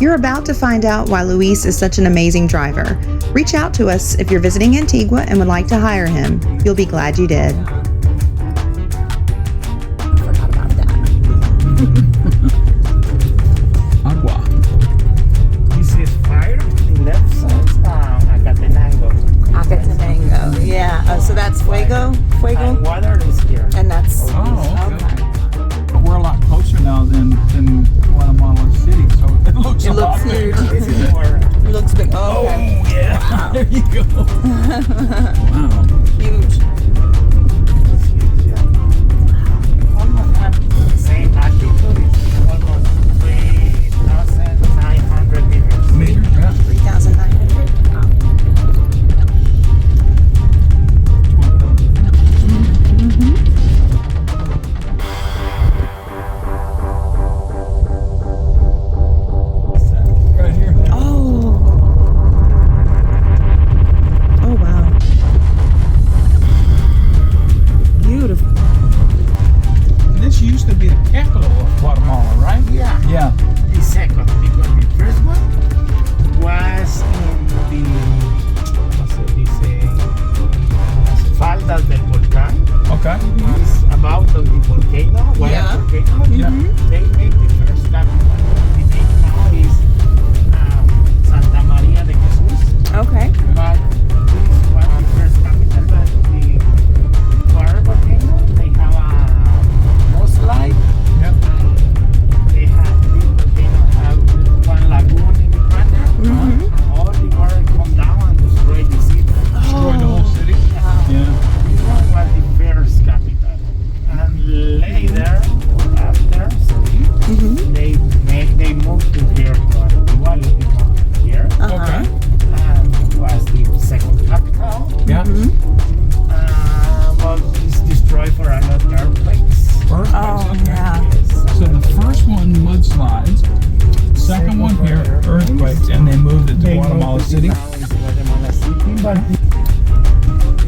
You're about to find out why Luis is such an amazing driver. Reach out to us if you're visiting Antigua and would like to hire him. You'll be glad you did. Forgot about that. Agua. This is fire. The left side, Acatenango. Acatenango, yeah. Oh, so that's Fuego? And water is here. And that's... Oh, okay. Okay. But we're a lot closer now than Guatemala City, so it looks It a lot looks bigger. huge. This is more. It looks big. Oh, okay. Oh, yeah. Wow. There you go. Wow. Huge. Almost have the same altitude. It's almost 3,900 meters. Meter? Yeah. 3,900. Right here. Oh. Oh, wow. Beautiful. This used to be the capital of Guatemala, right? Yeah. Yeah. The second, because the first one was in the, ¿cómo se dice? Las faldas del volcán. Okay. It's about the volcano, Yeah. volcano. Yeah. They made the first capital. The name now is Santa Maria de Jesus. Okay. But this was the first capital that the fire volcano. They have a mudslide. Yep. They have the volcano have one lagoon in the crater. And all the water come down and destroy the city. Destroy the whole city. Yeah. This one was the first capital. And later, after they moved to here, to Antigua, here. Okay. And was the second capital. Yeah. Well, it's destroyed for a lot of earthquakes. Earthquakes, Oh, okay. yeah. So the first one, mudslides. Second one here, earthquakes, and they moved it to Guatemala City. Now it's Guatemala City, but the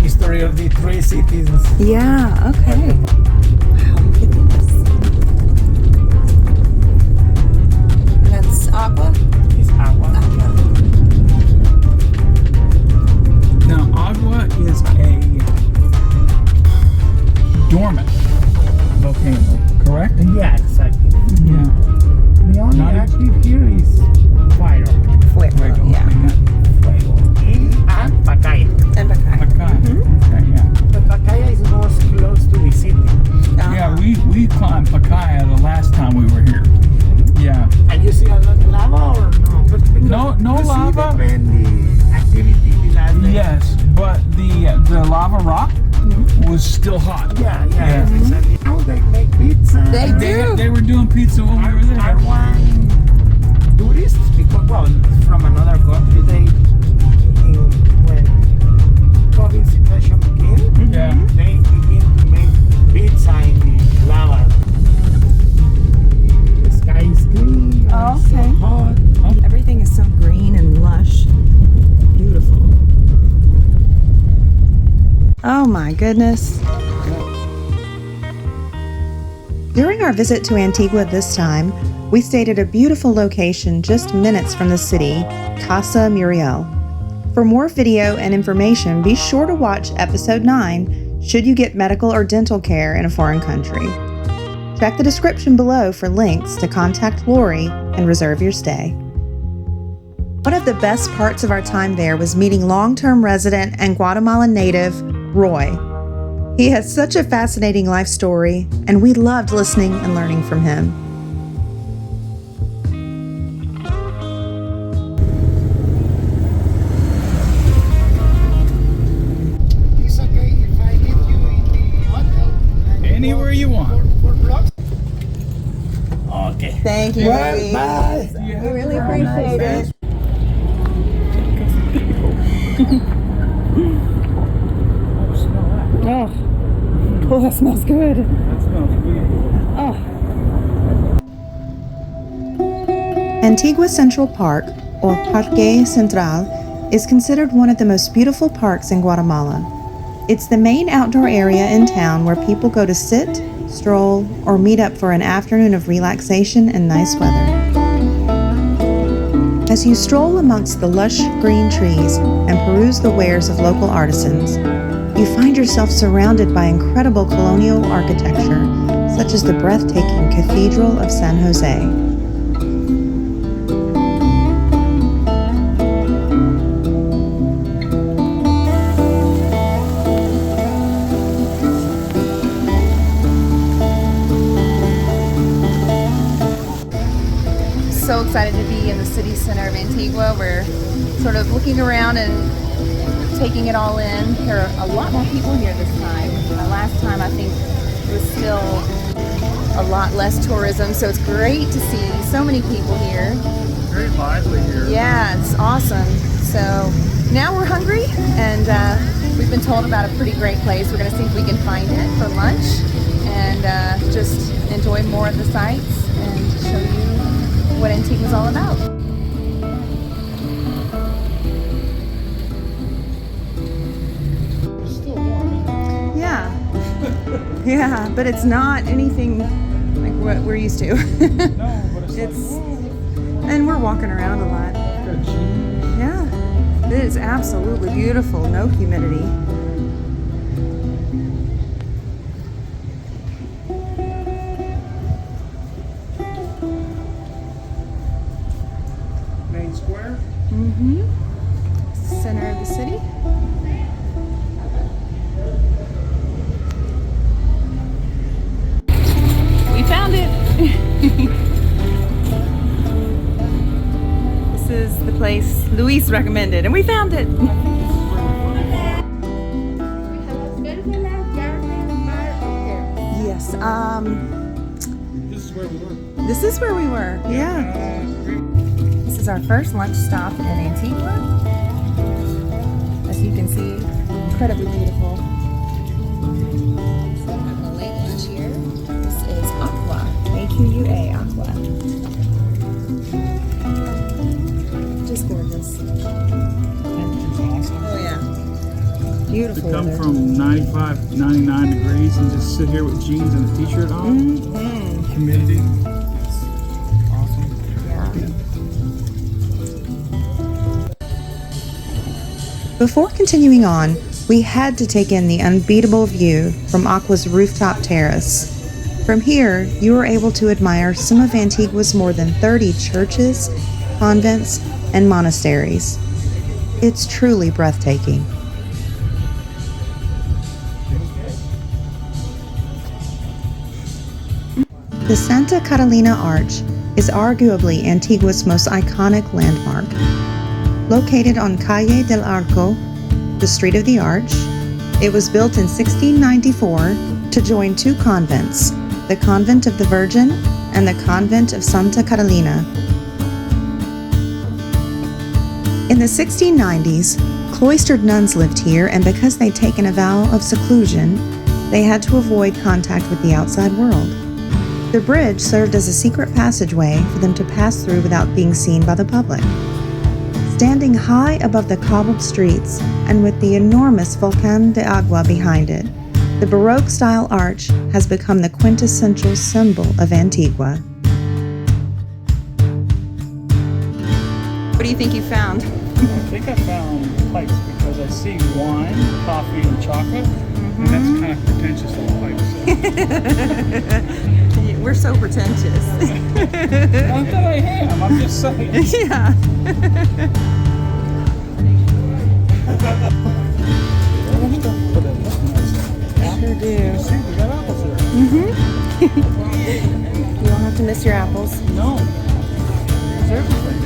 history of the three cities. Yeah, okay. Wow, look at this. That's Agua? Is Agua. Now, Agua is a dormant volcano, correct? Yeah, exactly. Yeah. The only Not- active here is fire, Fuego, yeah. fuego, and Pacaya. And Bacay. Okay. Okay, yeah. But Pacaya is most close to the city. Yeah, we climbed Pacaya the last time we were here. Yeah. And you see a lot of lava or no? No You see lava. depend the activity the last day. Yes, but the lava rock was still hot. Yeah, Yeah. exactly. Now they make pizza. They do. They were doing pizza when we were there. Are one tourists because from another country when COVID situation began, Yeah. they begin to make pizza in the lava. The sky is clean. Oh, and so okay. hot. Everything is so green and lush. Beautiful. Oh my goodness. During our visit to Antigua this time, we stayed at a beautiful location just minutes from the city, Casa Muriel. For more video and information, be sure to watch episode 9, Should You Get Medical or Dental Care in a Foreign Country? Check the description below for links to contact Lori and reserve your stay. One of the best parts of our time there was meeting long-term resident and Guatemalan native, Roy. He has such a fascinating life story, and we loved listening and learning from him. It's okay if I leave you in the hotel. And Anywhere you want. for blocks? Okay. Thank you. Well, Luis. bye. We really appreciate it. Oh, that smells good. That smells good. Oh, Antigua Central Park, or Parque Central, is considered one of the most beautiful parks in Guatemala. It's the main outdoor area in town where people go to sit, stroll, or meet up for an afternoon of relaxation and nice weather. As you stroll amongst the lush green trees and peruse the wares of local artisans, you find yourself surrounded by incredible colonial architecture, such as the breathtaking Cathedral of San Jose. So excited to be in the city center of Antigua. We're sort of looking around and taking it all in. There are a lot more people here this time. Last time I think it was still a lot less tourism, so it's great to see so many people here. Very lively here. Yeah, it's awesome. So now we're hungry, and we've been told about a pretty great place. We're going to see if we can find it for lunch and just enjoy more of the sights and show you what Antigua's all about. It's still warm, isn't it? Yeah. Yeah, but it's not anything like what we're used to. No, but it's like, And we're walking around a lot. got cheese. Yeah. It is absolutely beautiful. No humidity. Main square. Mm-hmm. Center of the city. We found it. This is the place Luis recommended, and we found it. Yes. This is where we were. This is where we were. Yeah. This is our first lunch stop in Antigua. As you can see, incredibly beautiful. So we're having a late lunch here. This is Aqua. A-Q-U-A, Aqua. Just gorgeous. It's awesome. Oh yeah. To Beautiful come weather. from 95, 99 degrees and just sit here with jeans and a t-shirt on. Mm-hmm. Humidity. It's awesome. Before continuing on, we had to take in the unbeatable view from Aqua's rooftop terrace. From here, you are able to admire some of Antigua's more than 30 churches, convents, and monasteries. It's truly breathtaking. The Santa Catalina Arch is arguably Antigua's most iconic landmark. Located on Calle del Arco, the Street of the Arch, it was built in 1694 to join two convents, the Convent of the Virgin and the Convent of Santa Catalina. In the 1690s, cloistered nuns lived here, and because they'd taken a vow of seclusion, they had to avoid contact with the outside world. The bridge served as a secret passageway for them to pass through without being seen by the public. Standing high above the cobbled streets and with the enormous Volcán de Agua behind it, the Baroque-style arch has become the quintessential symbol of Antigua. What do you think you found? I think I found pipes because I see wine, coffee, and chocolate, and that's kind of pretentious little pipes. We're so pretentious. Not that I am, I'm just saying. Yeah. Sure do. See, we got apples here. You don't have to miss your apples. No. There's everything.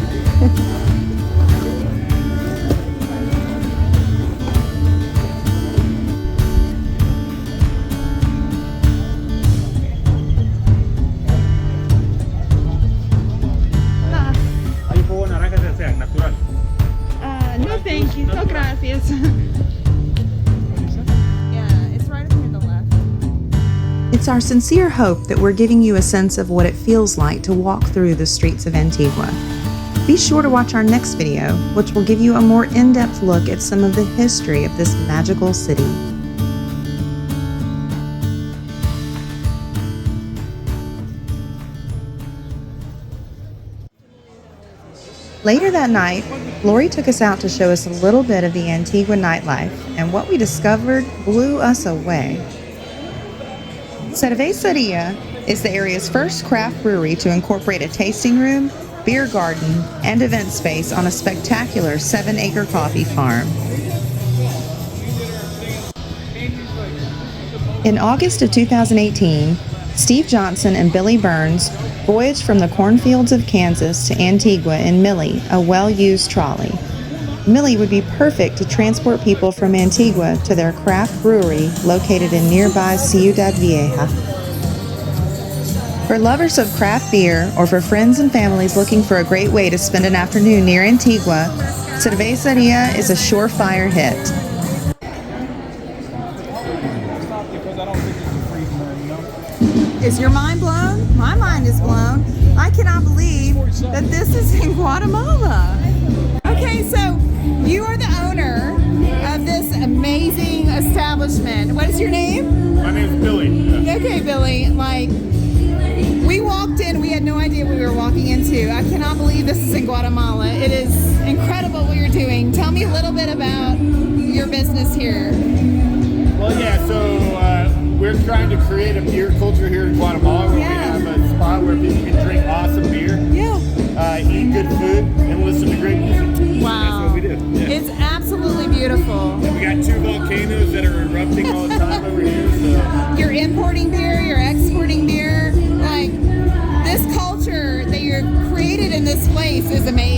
No, thank you. No, gracias. Yeah, it's right up here to the left. It's our sincere hope that we're giving you a sense of what it feels like to walk through the streets of Antigua. Be sure to watch our next video, which will give you a more in-depth look at some of the history of this magical city. Later that night, Lori took us out to show us a little bit of the Antigua nightlife, and what we discovered blew us away. Cerveceria is the area's first craft brewery to incorporate a tasting room, beer garden, and event space on a spectacular 7-acre coffee farm. In August of 2018, Steve Johnson and Billy Burns voyaged from the cornfields of Kansas to Antigua in Millie, a well-used trolley. Millie would be perfect to transport people from Antigua to their craft brewery located in nearby Ciudad Vieja. For lovers of craft beer or for friends and families looking for a great way to spend an afternoon near Antigua, Cerveceria is a surefire hit. Is your mind blown? My mind is blown. I cannot believe that this is in Guatemala. Okay, so you are the owner of this amazing establishment. What is your name? My name's Billy. Okay, Billy, like, we walked in, we had no idea what we were walking into. I cannot believe this is in Guatemala. It is incredible what you're doing. Tell me a little bit about your business here. Well, yeah, so we're trying to create a beer culture here in Guatemala where we have a spot where people can drink awesome beer, eat good food, and listen to great music. Wow. That's what we do. Yeah. It's absolutely beautiful. We got 2 volcanoes that are erupting all the time over here. So. You're importing beer, you're exporting beer. Like, this culture that you're created in this place is amazing.